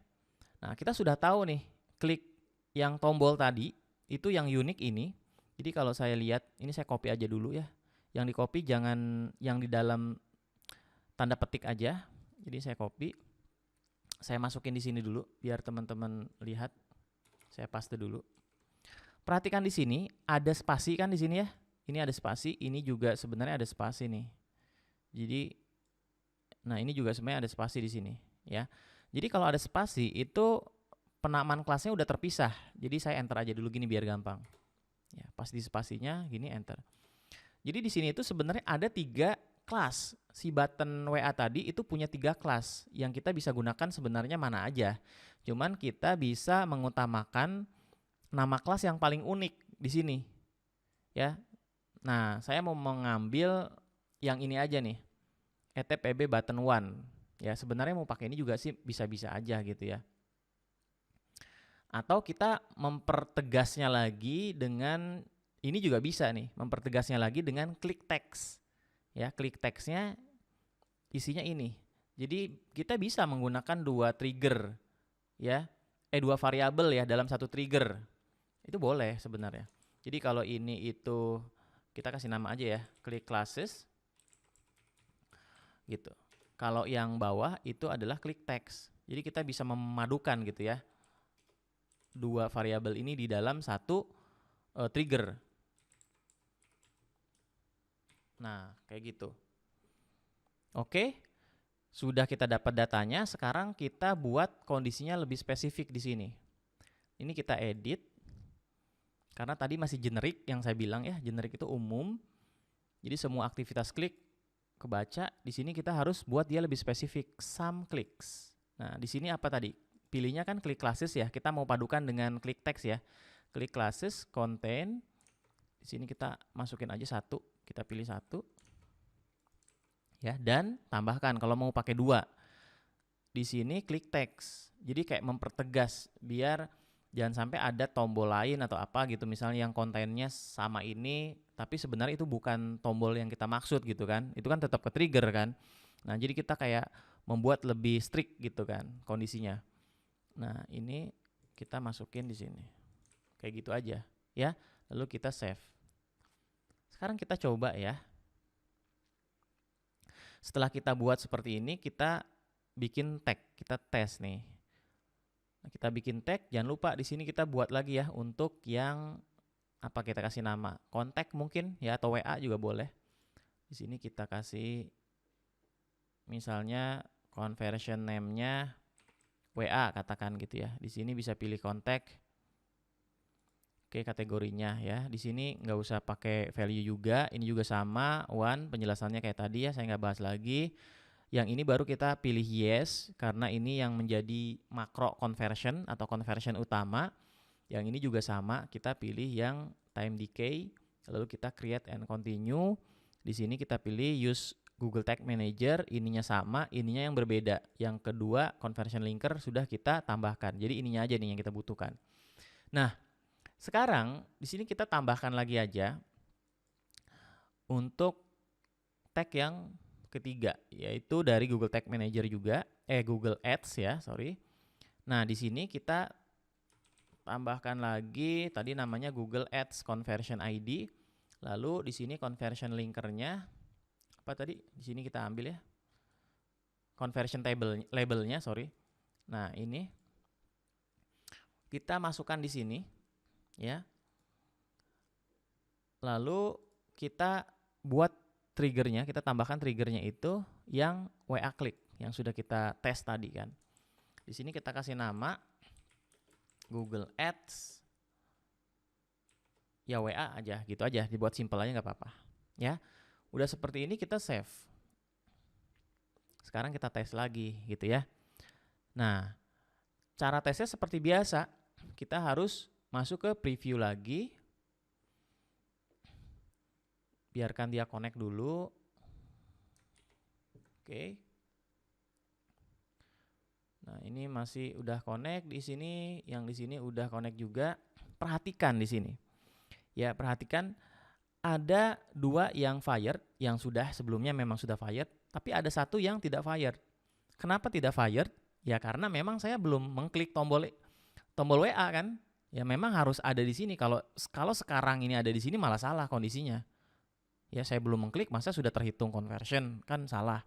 Nah, kita sudah tahu nih klik yang tombol tadi itu yang unik ini. Jadi kalau saya lihat, ini saya copy aja dulu ya. Yang di copy jangan yang di dalam tanda petik aja. Jadi saya copy. Saya masukin di sini dulu biar teman-teman lihat. Saya paste dulu. Perhatikan di sini ada spasi kan di sini ya. Ini ada spasi, ini juga sebenarnya ada spasi nih. Jadi nah ini juga sebenarnya ada spasi di sini ya. Jadi kalau ada spasi itu penamaan kelasnya udah terpisah. Jadi saya enter aja dulu gini biar gampang. Ya, pas di spasinya gini enter. Jadi di sini itu sebenarnya ada 3 kelas. Si button WA tadi itu punya 3 kelas yang kita bisa gunakan sebenarnya mana aja. Cuman kita bisa mengutamakan nama kelas yang paling unik di sini. Ya. Nah, saya mau mengambil yang ini aja nih. ETPB button 1. Ya, sebenarnya mau pakai ini juga sih bisa-bisa aja gitu ya. Atau kita mempertegasnya lagi dengan ini juga bisa nih, mempertegasnya lagi dengan klik text. Ya, klik textnya isinya ini. Jadi kita bisa menggunakan 2 trigger ya. 2 variabel ya dalam satu trigger. Itu boleh sebenarnya. Jadi kalau ini itu kita kasih nama aja ya, klik classes. Gitu. Kalau yang bawah itu adalah klik text. Jadi kita bisa memadukan gitu ya. 2 variabel ini di dalam satu trigger. Nah, kayak gitu. Oke, sudah kita dapat datanya, sekarang kita buat kondisinya lebih spesifik di sini. Ini kita edit, karena tadi masih generik yang saya bilang ya, generik itu umum. Jadi semua aktivitas klik kebaca, di sini kita harus buat dia lebih spesifik, some clicks. Nah, di sini apa tadi? Pilihnya kan klik classes ya, kita mau padukan dengan klik text ya. Klik classes, contain, di sini kita masukin aja 1, kita pilih 1. Ya, dan tambahkan kalau mau pakai 2. Di sini klik text. Jadi kayak mempertegas biar jangan sampai ada tombol lain atau apa gitu misalnya yang kontennya sama ini tapi sebenarnya itu bukan tombol yang kita maksud gitu kan. Itu kan tetap ke trigger kan. Nah, jadi kita kayak membuat lebih strict gitu kan kondisinya. Nah, ini kita masukin di sini. Kayak gitu aja ya. Lalu kita save. Sekarang kita coba ya. Setelah kita buat seperti ini, kita bikin tag, kita tes nih. Nah, kita bikin tag, jangan lupa di sini kita buat lagi ya untuk yang apa kita kasih nama, kontak mungkin ya atau WA juga boleh. Di sini kita kasih misalnya conversion name-nya WA katakan gitu ya. Di sini bisa pilih kontak. Oke, kategorinya ya. Di sini nggak usah pakai value juga. Ini juga sama, one, penjelasannya kayak tadi ya, saya nggak bahas lagi. Yang ini baru kita pilih yes, karena ini yang menjadi makro conversion atau conversion utama. Yang ini juga sama, kita pilih yang time decay, lalu kita create and continue. Di sini kita pilih use Google Tag Manager, ininya sama, ininya yang berbeda. Yang kedua, conversion linker sudah kita tambahkan. Jadi ininya aja nih yang kita butuhkan. Nah, sekarang di sini kita tambahkan lagi aja untuk tag yang ketiga, yaitu dari Google Tag Manager juga, Google Ads ya, sorry. Nah, di sini kita tambahkan lagi tadi namanya Google Ads Conversion ID. Lalu di sini conversion linkernya apa tadi? Di sini kita ambil ya. Conversion table labelnya, sorry. Nah, ini kita masukkan di sini. Ya, lalu kita buat triggernya, kita tambahkan triggernya itu yang WA klik yang sudah kita tes tadi kan. Di sini kita kasih nama Google Ads, ya WA aja, gitu aja, dibuat simple aja nggak apa-apa. Ya, udah seperti ini kita save. Sekarang kita tes lagi gitu ya. Nah, cara tesnya seperti biasa, kita harus masuk ke preview lagi. Biarkan dia connect dulu. Oke. Nah, ini masih udah connect di sini, yang di sini udah connect juga. Perhatikan di sini. Ya, perhatikan ada 2 yang fired, yang sudah sebelumnya memang sudah fired, tapi ada 1 yang tidak fired. Kenapa tidak fired? Ya karena memang saya belum mengklik tombol WA kan. Ya memang harus ada di sini. Kalau sekarang ini ada di sini malah salah kondisinya. Ya saya belum mengklik masa sudah terhitung conversion, kan salah.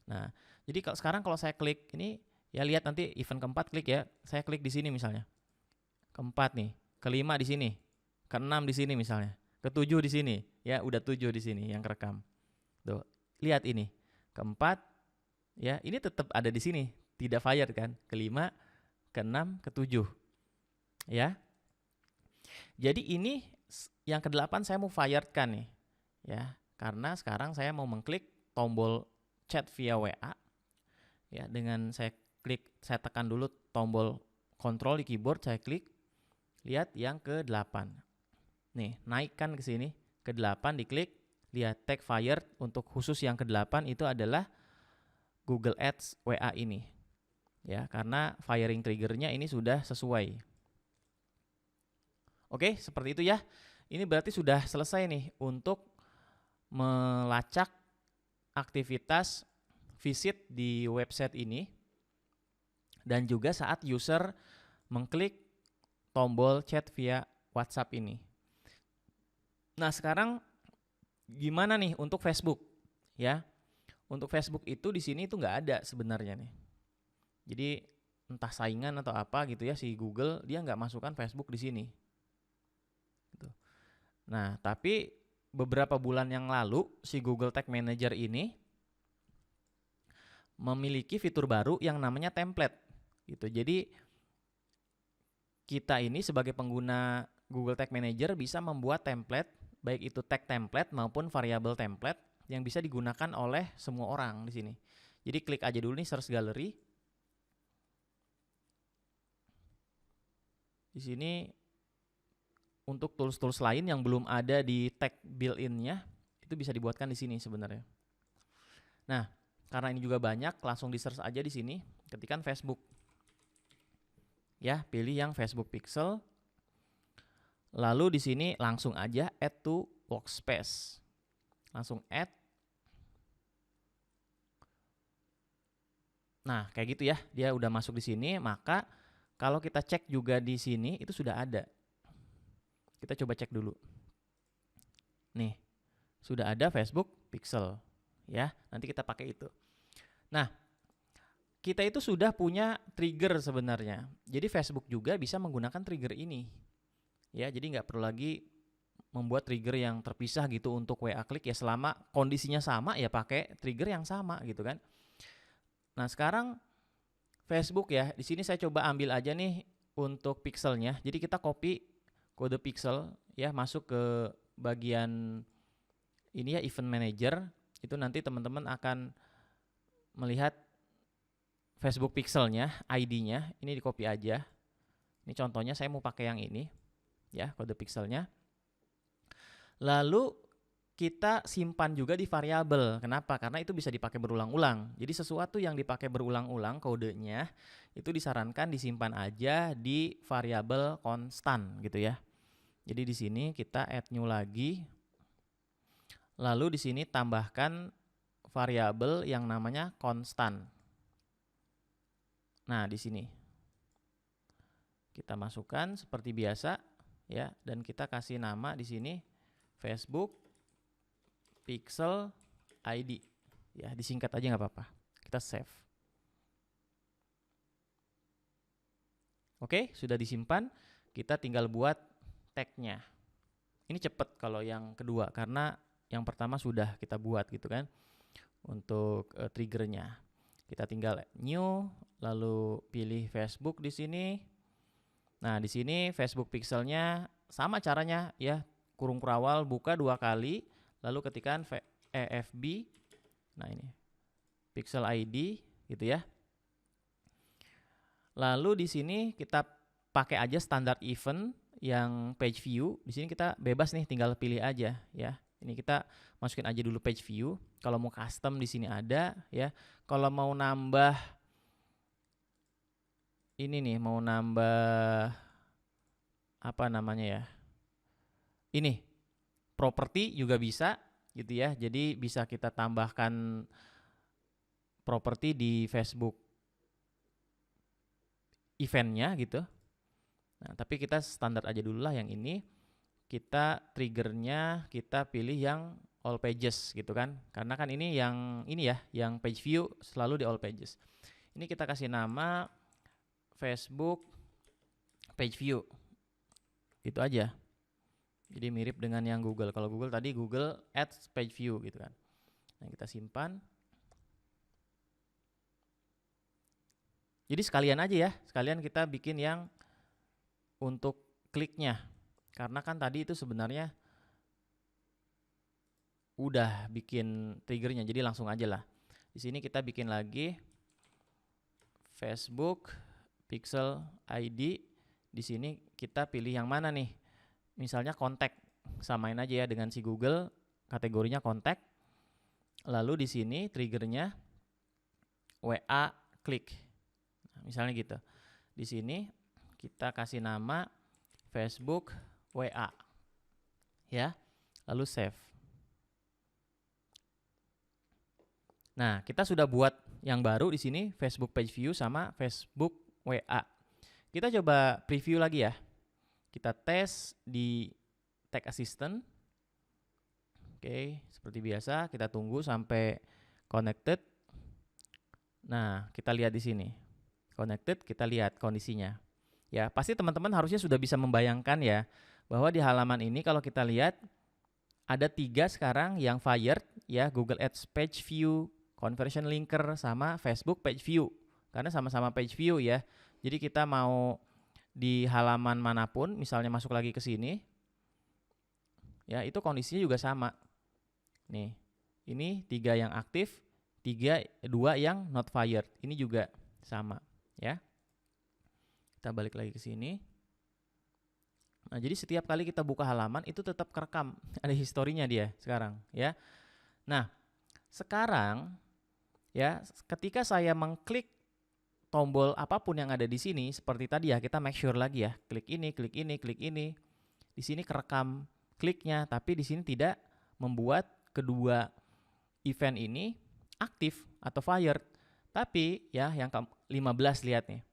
Nah, jadi sekarang kalau saya klik ini ya lihat nanti event keempat klik ya. Saya klik di sini misalnya. Keempat nih, kelima di sini, keenam di sini misalnya, ketujuh di sini. Ya udah 7 di sini yang kerekam. Tuh, lihat ini. Keempat ya, ini tetap ada di sini, tidak fired kan. Kelima, keenam, ketujuh. Ya. Jadi ini yang ke-8 saya mau fired kan nih. Ya, karena sekarang saya mau mengklik tombol chat via WA. Ya, dengan saya tekan dulu tombol kontrol di keyboard, saya klik, lihat yang ke-8. Nih, naikkan ke sini, ke-8 diklik, lihat tag fired untuk khusus yang ke-8 itu adalah Google Ads WA ini. Ya, karena firing triggernya ini sudah sesuai. Oke, seperti itu ya. Ini berarti sudah selesai nih untuk melacak aktivitas visit di website ini dan juga saat user mengklik tombol chat via WhatsApp ini. Nah, sekarang gimana nih untuk Facebook? Ya, untuk Facebook itu di sini itu nggak ada sebenarnya nih. Jadi entah saingan atau apa gitu ya, si Google dia nggak masukkan Facebook di sini. Gitu. Nah, tapi beberapa bulan yang lalu si Google Tag Manager ini memiliki fitur baru yang namanya template gitu. Jadi kita ini sebagai pengguna Google Tag Manager bisa membuat template, baik itu tag template maupun variabel template yang bisa digunakan oleh semua orang di sini. Jadi klik aja dulu nih search gallery. Di sini untuk tools-tools lain yang belum ada di tag built-in-nya itu bisa dibuatkan di sini sebenarnya. Nah, karena ini juga banyak, langsung di search aja di sini, ketikkan Facebook. Ya, pilih yang Facebook Pixel. Lalu di sini langsung aja add to workspace. Langsung add. Nah, kayak gitu ya. Dia udah masuk di sini, maka kalau kita cek juga di sini itu sudah ada. Kita coba cek dulu. Nih, sudah ada Facebook Pixel. Ya, nanti kita pakai itu. Nah, kita itu sudah punya trigger sebenarnya. Jadi Facebook juga bisa menggunakan trigger ini. Ya, jadi nggak perlu lagi membuat trigger yang terpisah gitu untuk WA klik ya, selama kondisinya sama ya pakai trigger yang sama gitu kan. Nah, sekarang Facebook ya, di sini saya coba ambil aja nih untuk pixelnya. Jadi kita copy kode pixel ya, masuk ke bagian ini ya, event manager. Itu nanti teman-teman akan melihat Facebook pixelnya, ID-nya. Ini di copy aja. Ini contohnya saya mau pakai yang ini ya, kode pixelnya. Lalu kita simpan juga di variabel. Kenapa? Karena itu bisa dipakai berulang-ulang. Jadi sesuatu yang dipakai berulang-ulang kodenya itu disarankan disimpan aja di variabel konstan gitu ya. Jadi di sini kita add new lagi. Lalu di sini tambahkan variabel yang namanya konstan. Nah, di sini kita masukkan seperti biasa ya, dan kita kasih nama di sini Facebook Pixel ID. Ya, disingkat aja nggak apa-apa. Kita save. Oke, sudah disimpan. Kita tinggal buat tag-nya. Ini cepet kalau yang kedua karena yang pertama sudah kita buat gitu kan. Untuk triggernya. Kita tinggal new, lalu pilih Facebook di sini. Nah, di sini Facebook pixelnya sama caranya ya, kurung kurawal buka 2 kali, lalu ketikkan EFB. Nah, ini Pixel ID gitu ya. Lalu di sini kita pakai aja standar event yang page view. Di sini kita bebas nih, tinggal pilih aja ya. Ini kita masukin aja dulu page view. Kalau mau custom di sini ada ya. Kalau mau nambah ini nih, mau nambah apa namanya ya? Ini property juga bisa gitu ya. Jadi bisa kita tambahkan property di Facebook eventnya gitu. Nah, tapi kita standar aja dulu lah yang ini. Kita triggernya kita pilih yang all pages gitu kan, karena kan ini yang ini ya, yang page view selalu di all pages. Ini kita kasih nama Facebook page view itu aja, jadi mirip dengan yang Google. Kalau Google tadi Google Ads page view gitu kan. Nah, kita simpan. Jadi sekalian aja ya, sekalian kita bikin yang untuk kliknya. Karena kan tadi itu sebenarnya udah bikin triggernya, jadi langsung aja lah. Di sini kita bikin lagi Facebook Pixel ID. Di sini kita pilih yang mana nih? Misalnya kontak, samain aja ya dengan si Google, kategorinya kontak. Lalu di sini triggernya WA klik. Nah, misalnya gitu. Di sini kita kasih nama Facebook WA. Ya. Lalu save. Nah, kita sudah buat yang baru di sini Facebook Page View sama Facebook WA. Kita coba preview lagi ya. Kita tes di Tag Assistant. Oke, seperti biasa kita tunggu sampai connected. Nah, kita lihat di sini. Connected, kita lihat kondisinya. Ya, pasti teman-teman harusnya sudah bisa membayangkan ya bahwa di halaman ini kalau kita lihat ada 3 sekarang yang fired ya, Google Ads Page View, Conversion Linker sama Facebook Page View. Karena sama-sama page view ya. Jadi kita mau di halaman manapun, misalnya masuk lagi ke sini, ya itu kondisinya juga sama. Nih, ini 3 yang aktif, 2 yang not fired. Ini juga sama ya. Kita balik lagi ke sini. Nah, jadi setiap kali kita buka halaman itu tetap kerekam, ada historinya dia sekarang ya. Nah, sekarang ya, ketika saya mengklik tombol apapun yang ada di sini, seperti tadi ya, kita make sure lagi ya, klik ini, klik ini, klik ini. Di sini kerekam kliknya, tapi di sini tidak membuat kedua event ini aktif atau fired. Tapi ya, yang ke-15 lihat nih.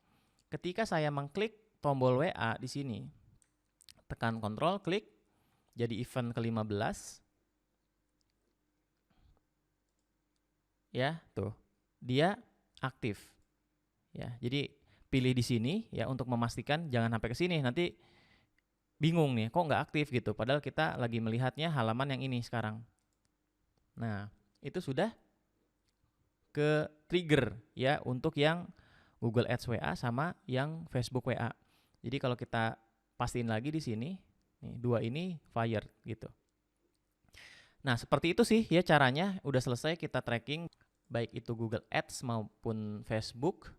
Ketika saya mengklik tombol WA di sini, tekan Ctrl, klik, jadi event ke-15. Ya, tuh. Dia aktif. Ya, jadi pilih di sini ya untuk memastikan jangan sampai ke sini nanti bingung nih, kok nggak aktif gitu. Padahal kita lagi melihatnya halaman yang ini sekarang. Nah, itu sudah ke trigger ya untuk yang Google Ads WA sama yang Facebook WA. Jadi kalau kita pastiin lagi di sini, nih, 2 ini fired gitu. Nah, seperti itu sih ya caranya. Udah selesai kita tracking baik itu Google Ads maupun Facebook.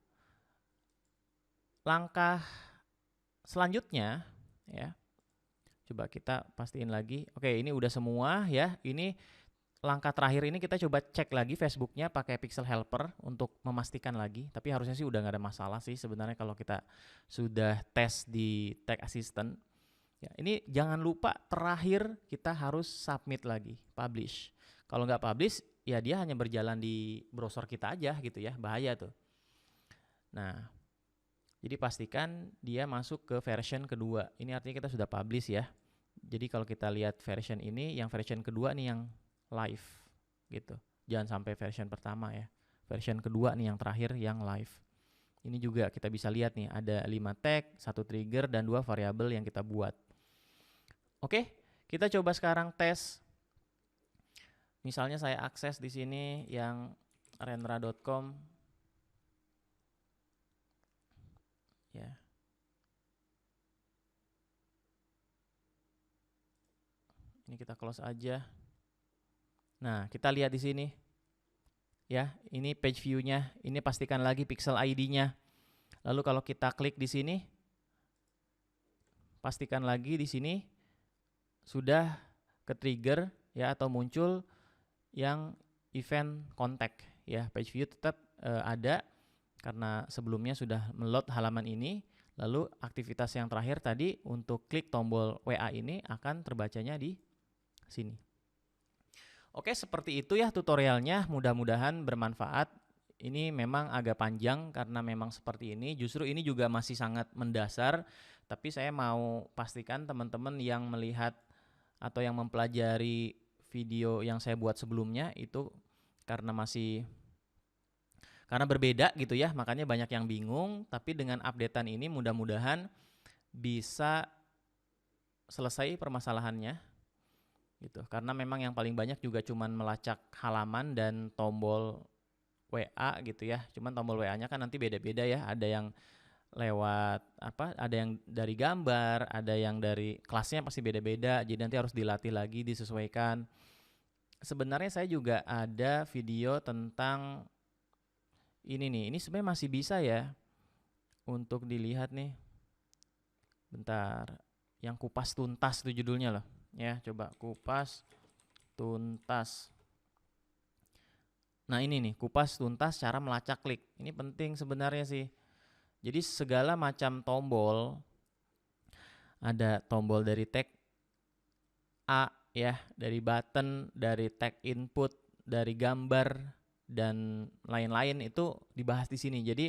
Langkah selanjutnya ya, coba kita pastiin lagi. Oke, ini udah semua ya. Ini langkah terakhir ini kita coba cek lagi Facebooknya pakai Pixel Helper untuk memastikan lagi. Tapi harusnya sih udah nggak ada masalah sih sebenarnya kalau kita sudah tes di Tag Assistant. Ya, ini jangan lupa terakhir kita harus submit lagi, publish. Kalau nggak publish, ya dia hanya berjalan di browser kita aja gitu ya, bahaya tuh. Nah, jadi pastikan dia masuk ke version kedua. Ini artinya kita sudah publish ya. Jadi kalau kita lihat version ini, yang version kedua nih yang live gitu. Jangan sampai version pertama ya. Version kedua nih yang terakhir yang live. Ini juga kita bisa lihat nih ada 5 tag, 1 trigger dan 2 variabel yang kita buat. Oke, kita coba sekarang tes. Misalnya saya akses di sini yang renra.com. Ya. Ini kita close aja. Nah, kita lihat di sini. Ya, ini page view-nya. Ini pastikan lagi pixel ID-nya. Lalu kalau kita klik di sini, pastikan lagi di sini sudah ke-trigger ya atau muncul yang event contact ya. Page view tetap ada karena sebelumnya sudah meload halaman ini. Lalu aktivitas yang terakhir tadi untuk klik tombol WA ini akan terbacanya di sini. Oke, seperti itu ya tutorialnya. Mudah-mudahan bermanfaat. Ini memang agak panjang karena memang seperti ini. Justru ini juga masih sangat mendasar. Tapi saya mau pastikan teman-teman yang melihat atau yang mempelajari video yang saya buat sebelumnya itu karena berbeda gitu ya, makanya banyak yang bingung. Tapi dengan updatean ini mudah-mudahan bisa selesai permasalahannya gitu. Karena memang yang paling banyak juga cuman melacak halaman dan tombol WA gitu ya. Cuman tombol WA-nya kan nanti beda-beda ya. Ada yang lewat ada yang dari gambar, ada yang dari kelasnya pasti beda-beda. Jadi nanti harus dilatih lagi, disesuaikan. sebenarnya saya juga ada video tentang ini nih. Ini sebenarnya masih bisa ya untuk dilihat nih. Bentar. Yang kupas tuntas itu judulnya loh. Ya, coba kupas tuntas. Nah, ini nih, kupas tuntas cara melacak klik. Ini penting sebenarnya sih. Jadi segala macam tombol, ada tombol dari tag A ya, dari button, dari tag input, dari gambar dan lain-lain itu dibahas di sini. Jadi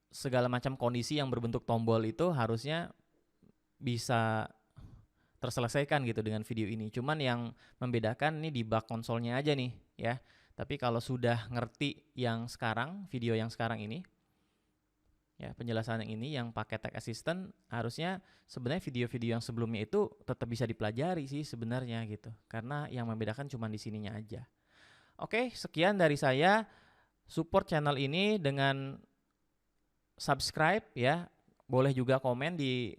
segala macam kondisi yang berbentuk tombol itu harusnya bisa terselesaikan gitu dengan video ini. Cuman yang membedakan ini di bug konsolnya aja nih ya. Tapi kalau sudah ngerti yang sekarang, video yang sekarang ini, ya penjelasan yang ini yang pakai tag assistant, harusnya sebenarnya video-video yang sebelumnya itu tetap bisa dipelajari sih sebenarnya gitu. Karena yang membedakan cuma di sininya aja. Oke, sekian dari saya. Support channel ini dengan subscribe ya. Boleh juga komen di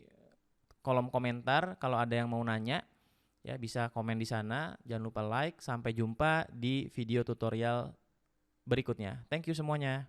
kolom komentar kalau ada yang mau nanya. Ya, bisa komen di sana. Jangan lupa like. Sampai jumpa di video tutorial berikutnya. Thank you semuanya.